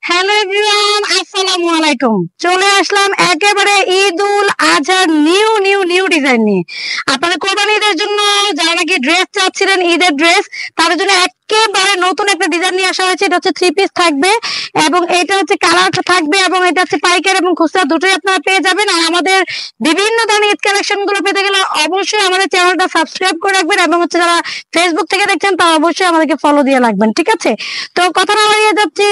Hello everyone, আসসালামু আলাইকুম। চলে আসলাম একেবারে ঈদ উল আজহার নিউ নিউ নিউ ডিজাইন নিয়ে। আপনারা কোরবানি ঈদের জন্য যারা নাকি ড্রেস চাচ্ছিলেন, ঈদের ড্রেস, তাদের জন্য একেবারে নতুন একটা ডিজাইন নিয়ে আসা হয়েছে। এটা হচ্ছে 3 পিস থাকবে এবং এটা হচ্ছে কালার থাকবে এবং এটা হচ্ছে পাইকারি এবং খুচরা দুটোই আপনারা পেয়ে যাবেন। আর আমাদের বিভিন্ন ধরনের ঈদ কালেকশন গুলো পেতে গেলে অবশ্যই আমাদের চ্যানেলটা সাবস্ক্রাইব করে রাখবেন এবং হচ্ছে যারা ফেসবুক থেকে দেখছেন তারা অবশ্যই আমাদেরকে ফলো দিয়ে রাখবেন, ঠিক আছে? তো কথা না বাড়িয়ে যাচ্ছি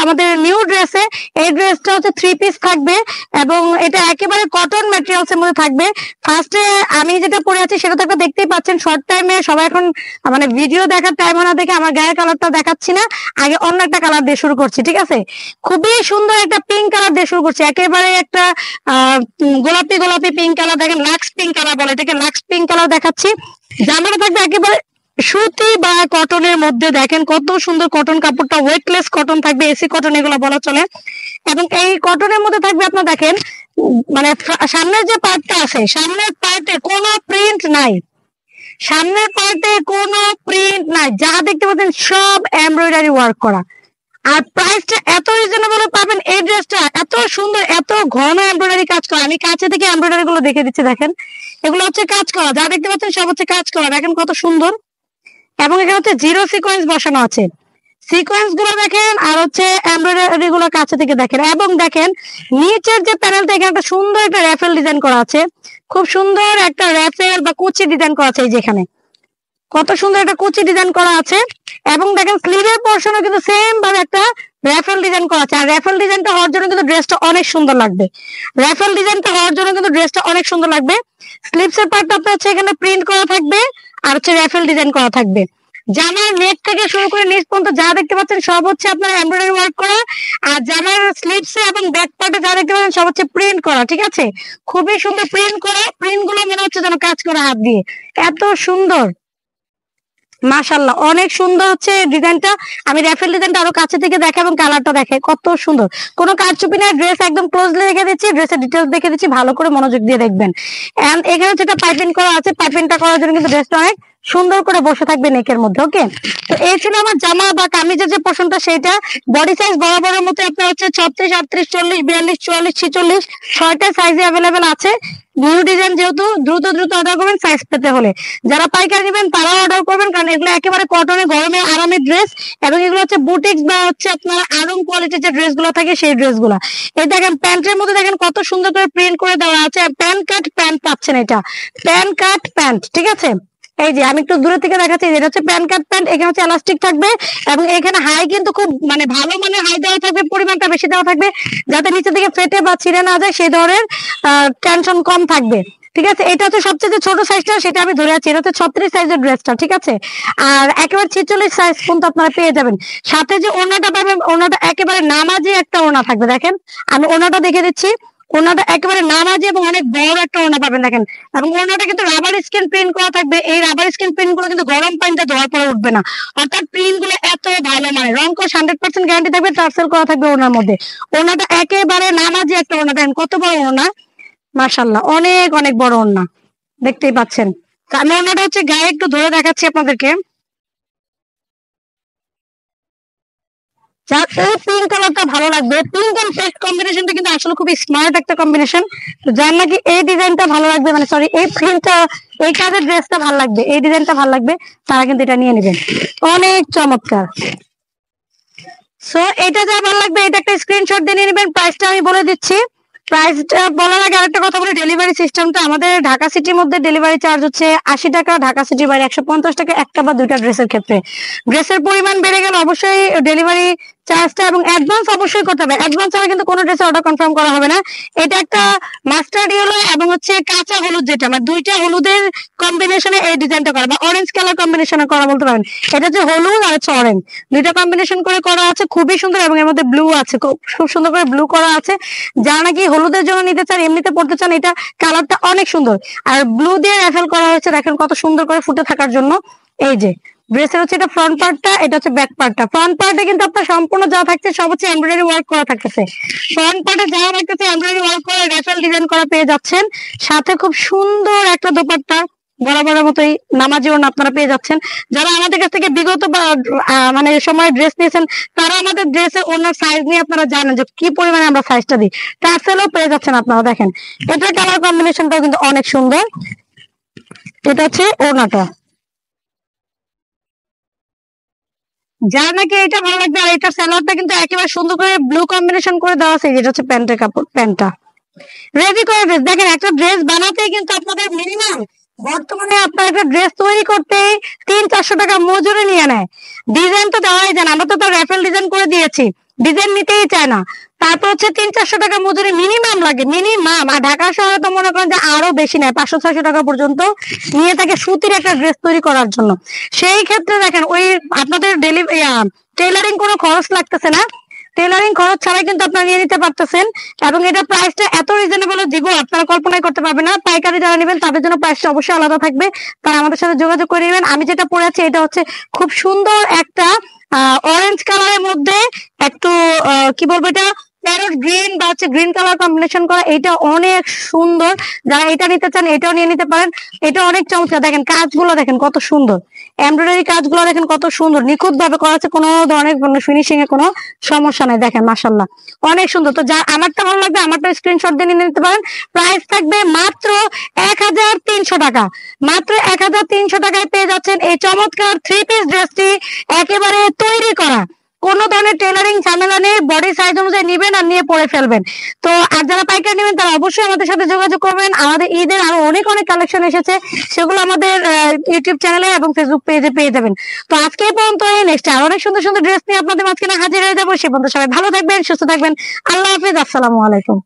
আমাদের নিউ ড্রেসে। এই ড্রেসটা হচ্ছে 3 পিস থাকবে এবং এটা একেবারে কটন ম্যাটেরিয়ালস এর মধ্যে থাকবে। ফার্স্টে আমি যেটা পরে আছি সেটা তো আপনারা দেখতেই পাচ্ছেন। শর্ট টাইমে সবাই এখন মানে ভিডিও দেখার টাইম না দেখে আমার গায়ের কালারটা দেখাচ্ছি না, আগে অন্য একটা কালার দিয়ে শুরু করছি, ঠিক আছে? খুবই সুন্দর একটা পিঙ্ক কালার দিয়ে শুরু করছি, একেবারে একটা গোলাপি গোলাপি পিঙ্ক কালার। দেখেন লাক্স পিঙ্ক কালার বলে এটাকে, লাক্স পিঙ্ক কালার দেখাচ্ছি। জামাটা থাকবে একেবারে সুতি বা কটনের মধ্যে। দেখেন কত সুন্দর কটন কাপড়টা, ওয়েটলেস কটন থাকবে, এসি কটন এগুলো বলা চলে। এবং এই কটনের মধ্যে থাকবে আপনার দেখেন মানে সামনের যে পার্টটা আছে, সামনের পার্টে কোনো প্রিন্ট নাই, সামনের পার্টে কোনো প্রিন্ট নাই, যা দেখতে পাচ্ছেন সব এমব্রয়ডারি ওয়ার্ক করা। আর প্রাইসটা এত রিজনেবল পাবেন। এই ড্রেসটা এত সুন্দর, এত ঘন এমব্রয়ডারি কাজ করা। আমি কাছে থেকে এমব্রয়ডারি গুলো দেখে দিচ্ছি, দেখেন এগুলো হচ্ছে কাজ করা, যা দেখতে পাচ্ছেন সব হচ্ছে কাজ করা। দেখেন কত সুন্দর। এবং এখানে হচ্ছে জিরো সিকোয়েন্স বসানো আছে, সিকোয়েন্স গুলো দেখেন, আর হচ্ছে এমব্রয়ডারি গুলো কাছে থেকে দেখেন। এবং দেখেন নিচের যে প্যানেলটা, এখানে একটা সুন্দর একটা র্যাফেল ডিজাইন করা আছে, খুব সুন্দর একটা র্যাফেল বা কুচি ডিজাইন করা আছে। এই যেখানে কত সুন্দর একটা কুচি ডিজাইন করা আছে। এবং দেখেন স্লিভের পোর্শনে কিন্তু সেম ভাবে একটা র্যাফেল ডিজাইন করা আছে। আর র্যাফেল ডিজাইনটা হওয়ার জন্য কিন্তু ড্রেসটা অনেক সুন্দর লাগবে। র্যাফেল ডিজাইনটা হওয়ার জন্য কিন্তু ড্রেসটা অনেক সুন্দর লাগবে। স্লিভস এর পার্টটা আপনার হচ্ছে এখানে প্রিন্ট করা থাকবে আর হচ্ছে র্যাফেল ডিজাইন করা থাকবে। জামার নেক থেকে শুরু করে নিচ পর্যন্ত যা দেখতে পাচ্ছেন সব হচ্ছে আপনার এমব্রয়ডারি ওয়ার্ক করা। আর জামার স্লিভস এবং ব্যাক পার্টে যা দেখতে পাচ্ছেন সব হচ্ছে প্রিন্ট করা, ঠিক আছে? খুবই সুন্দর প্রিন্ট করা, প্রিন্ট গুলো মনে হচ্ছে যেন কাজ করা হাত দিয়ে, এত সুন্দর। মাশাআল্লাহ, অনেক সুন্দর হচ্ছে ডিজাইনটা। আমি র্যাফেল ডিজাইনটা আরো কাছে থেকে দেখে এবং কালারটা দেখে কত সুন্দর। কোনো কারচুপি না, ড্রেস একদম ক্লোজলি রেখে দিচ্ছি, ড্রেসের ডিটেলস দেখে দিচ্ছি, ভালো করে মনোযোগ দিয়ে দেখবেন। এন্ড এখানে যেটা পাইপিং করা আছে, পাইপিংটা করার জন্য কিন্তু ড্রেসটা অনেক সুন্দর করে বসে থাকবে নেকের মধ্যে। ওকে, তো এই ছিল আমার জামা বা কামিজের যে পোর্শনটা, সেটা বডি সাইজ বরাবরের মতো আপনার হচ্ছে 36, 38, 40, 42, 44, 46 ছয়টা সাইজে অ্যাভেলেবেল আছে। নিউ ডিজাইন যেহেতু, দ্রুত দ্রুত অর্ডার করবেন সাইজ পেতে হলে। যারা পাইকারি নেবেন তারাও অর্ডার করবেন, কারণ এগুলো একেবারে কটনে গরমে আরামের ড্রেস। এবং এগুলো হচ্ছে বুটিক্স বা হচ্ছে আপনার আরাম কোয়ালিটির যে ড্রেস গুলো থাকে সেই ড্রেস গুলা। এই দেখেন প্যান্টের মধ্যে দেখেন কত সুন্দর করে প্রিন্ট করে দেওয়া আছে। প্যান্ট কাট প্যান্ট পাচ্ছেন, এটা প্যান্ট কাট প্যান্ট, ঠিক আছে? এই যে আমি একটু দূরে থেকে দেখাচ্ছি, এটা হচ্ছে প্যান্ট কাট প্যান্ট। এখানে হচ্ছে এলাস্টিক থাকবে এবং এখানে হাই কিন্তু খুব মানে ভালো মানে হাই দেওয়া থাকবে, পরিমাণটা বেশি দেওয়া থাকবে, যাতে নিচে থেকে ফেটে বা ছিঁড়ে না যায় সেই ধরনের টেনশন কম থাকবে, ঠিক আছে? এটা হচ্ছে সবচেয়ে ছোট সাইজটা, সেটা আমি ধরে আছি। এটা হচ্ছে 36 সাইজের ড্রেসটা, ঠিক আছে? আর একেবারে 46 সাইজ পর্যন্ত আপনারা পেয়ে যাবেন। সাথে যে ওড়নাটা পাবেন, ওড়নাটা একেবারে নামাজি একটা ওড়না থাকবে। দেখেন আমি ওড়নাটা দেখে দিচ্ছি, ওড়নাটা একেবারে নামাজি এবং অনেক বড় একটা ওড়না পাবেন দেখেন। এবং ওড়নাটা কিন্তু রাবার স্কিন প্রিন্ট করা থাকবে। এই রাবার স্কিন প্রিন্ট গুলো কিন্তু গরম পানিতে ধোয়ার পরে উঠবে না, অর্থাৎ প্রিন্ট গুলো এত ভালো, মানে রং কস 100% গ্যারান্টি থাকবে, টার্সেল করা থাকবে ওড়নার মধ্যে। ওড়নাটা একেবারে নামাজি একটা ওড়না। দেখেন কত বড় ওড়না, মাশাআল্লাহ, অনেক অনেক বড় ওড়না, দেখতেই পাচ্ছেন। আমি ওড়নাটা হচ্ছে গায়ে একটু ধরে দেখাচ্ছি আপনাদেরকে। যার পিঙ্ক কালারটা ভালো লাগবে, পিঙ্ক এন্ড পেস্ট কম্বিনেশনটা কিন্তু আসলে খুবই স্মার্ট একটা কম্বিনেশন। যার নাকি এই ডিজাইনটা ভালো লাগবে, মানে সরি এই প্রিন্টটা, এই কাজের ড্রেসটা ভালো লাগবে, এই ডিজাইনটা ভালো লাগবে, তারা কিন্তু এটা নিয়ে নেবেন, অনেক চমৎকার। সো এটা যা ভালো লাগবে এটা একটা স্ক্রিনশট দিয়ে নিয়ে নেবেন। প্রাইসটা আমি বলে দিচ্ছি। প্রাইসটা বলার আগে আরেকটা কথা বলি, ডেলিভারি সিস্টেমটা আমাদের ঢাকা সিটির মধ্যে ডেলিভারি চার্জ হচ্ছে 80 টাকা, ঢাকা সিটির বাইরে 150 টাকা একটা বা দুইটা ড্রেসের ক্ষেত্রে। ড্রেসের পরিমাণ বেড়ে গেলে অবশ্যই ডেলিভারি চার্জটা এবং অ্যাডভান্স অবশ্যই করতে হবে। অ্যাডভান্স ছাড়া কিন্তু কোনো ড্রেসে অর্ডার কনফার্ম করা হবে না। এটা একটা মাস্টার্ড ইয়েলো এবং হচ্ছে কাঁচা হলুদ, যেটা মানে দুইটা হলুদের কম্বিনেশনে এই ডিজাইনটা করা, বা অরেঞ্জ কালার কম্বিনেশনে করা বলতে পারেন। এটা হচ্ছে হলুদ আর হচ্ছে অরেঞ্জ, দুইটা কম্বিনেশন করে করা আছে, খুবই সুন্দর। এবং এর মধ্যে ব্লু আছে, খুব সুন্দর করে ব্লু করা আছে। যারা নাকি হলুদের জন্য নিতে চান, এমনিতে পড়তে চান, এটা কালারটা অনেক সুন্দর। আর ব্লু দিয়ে র্যাফেল করা হয়েছে, দেখেন কত সুন্দর করে ফুটে থাকার জন্য। এই যে ড্রেসের হচ্ছে এটা ফ্রন্ট পার্টটা, এটা হচ্ছে ব্যাক পার্টটা। ফ্রন্ট পার্টে কিন্তু আপনার সম্পূর্ণ যা থাকছে সব হচ্ছে এমব্রয়ডারি ওয়ার্ক করা থাকতেছে। ফ্রন্ট পার্টে যা থাকতেছে এমব্রয়ডারি ওয়ার্ক করে র্যাফেল ডিজাইন করা পেয়ে যাচ্ছেন। সাথে খুব সুন্দর একটা দোপাট্টা, বরাবরের মতোই নামাজি ওড়না আপনারা পেয়ে যাচ্ছেন। যারা আমাদের কাছ থেকে বিগত মানে সময় ড্রেস নিয়েছেন তারা আমাদের ড্রেসের ওড়নার সাইজ নিয়ে আপনারা জানেন যে কি পরিমাণে আমরা সাইজটা দিই। টার্সেলও পেয়ে যাচ্ছেন আপনারা। দেখেন এটা কালার কম্বিনেশনটাও কিন্তু অনেক সুন্দর। এটা হচ্ছে ওড়নাটা, যার নাকি এটা ভালো লাগবে। আর এটা স্যালোয়ারটা কিন্তু একেবারে সুন্দর করে ব্লু কম্বিনেশন করে দেওয়া আছে। যেটা হচ্ছে প্যান্টের কাপড়, প্যান্টটা রেডি করে ড্রেস। দেখেন একটা ড্রেস বানাতেই কিন্তু আপনাদের মিনিমাম বর্তমানে আপনার একটা ড্রেস তৈরি করতে 300-400 টাকা মজুরি নিয়ে নেয়। ডিজাইন তো দেওয়াই যায় না, আমরা তো তার র্যাফেল ডিজাইন করে দিয়েছি, ডিজাইন নিতেই চায় না। তারপর হচ্ছে 300-400 টাকা মজুরি মিনিমাম লাগে, মিনিমাম। আর ঢাকা শহরে তো মনে করেন যে আরো বেশি নেয়, 500-600 টাকা পর্যন্ত নিয়ে থাকে সুতির একটা ড্রেস তৈরি করার জন্য। সেই ক্ষেত্রে দেখেন ওই আপনাদের টেইলারিং কোনো খরচ লাগতেছে না, টেলারিং খরচ ছাড়াই কিন্তু আপনারা নিয়ে নিতে পারতেছেন। এবং এটা প্রাইসটা এত রিজনেবল দিব আপনারা কল্পনাই করতে পারবেন না। পাইকারি যারা নেবেন তাদের জন্য প্রাইসটা অবশ্যই আলাদা থাকবে, তারা আমাদের সাথে যোগাযোগ করে নেবেন। আমি যেটা পরে আছি এটা হচ্ছে খুব সুন্দর একটা অরেঞ্জ কালারের মধ্যে একটু কি বলবো, এটা প্যারট গ্রিন বা হচ্ছে গ্রিন কালার কম্বিনেশন করা। এটা অনেক সুন্দর, যারা এটা নিতে চান এটাও নিয়ে নিতে পারেন। এটা অনেক চমৎকার। দেখেন কাজগুলো দেখেন কত সুন্দর, এমব্রয়ডারি কাজগুলো দেখেন কত সুন্দর, নিখুঁত ভাবে করা আছে, কোনো ধরনের ফিনিশিং এ কোনো সমস্যা নাই। দেখেন মাশাআল্লাহ অনেক সুন্দর। তো যা আমারটা ভালো লাগবে আমারটা স্ক্রিনশট দিয়ে নিয়ে নিতে পারেন। প্রাইস থাকবে মাত্র 1300 টাকা। মাত্র 1300 টাকায় পেয়ে যাচ্ছেন এই চমৎকার 3 পিস ড্রেসটি, একেবারে তৈরি করা, কোনো ধরনের টেলারিং ঝামেলা নেই। বডি সাইজ অনুযায়ী নিবেন আর নিয়ে পরে ফেলবেন। তো আর যারা পাইকারি নেবেন তারা অবশ্যই আমাদের সাথে যোগাযোগ করবেন। আমাদের ঈদের আরো অনেক অনেক কালেকশন এসেছে, সেগুলো আমাদের ইউটিউব চ্যানেলে এবং ফেসবুক পেজে পেয়ে যাবেন। তো আজকে এই পর্যন্ত, নেক্সট আর অনেক সুন্দর সুন্দর ড্রেস নিয়ে আপনাদের মাঝখানে হাজির হয়ে যাবো। সে পর্যন্ত সবাই ভালো থাকবেন, সুস্থ থাকবেন। আল্লাহ হাফিজ, আসসালামু আলাইকুম।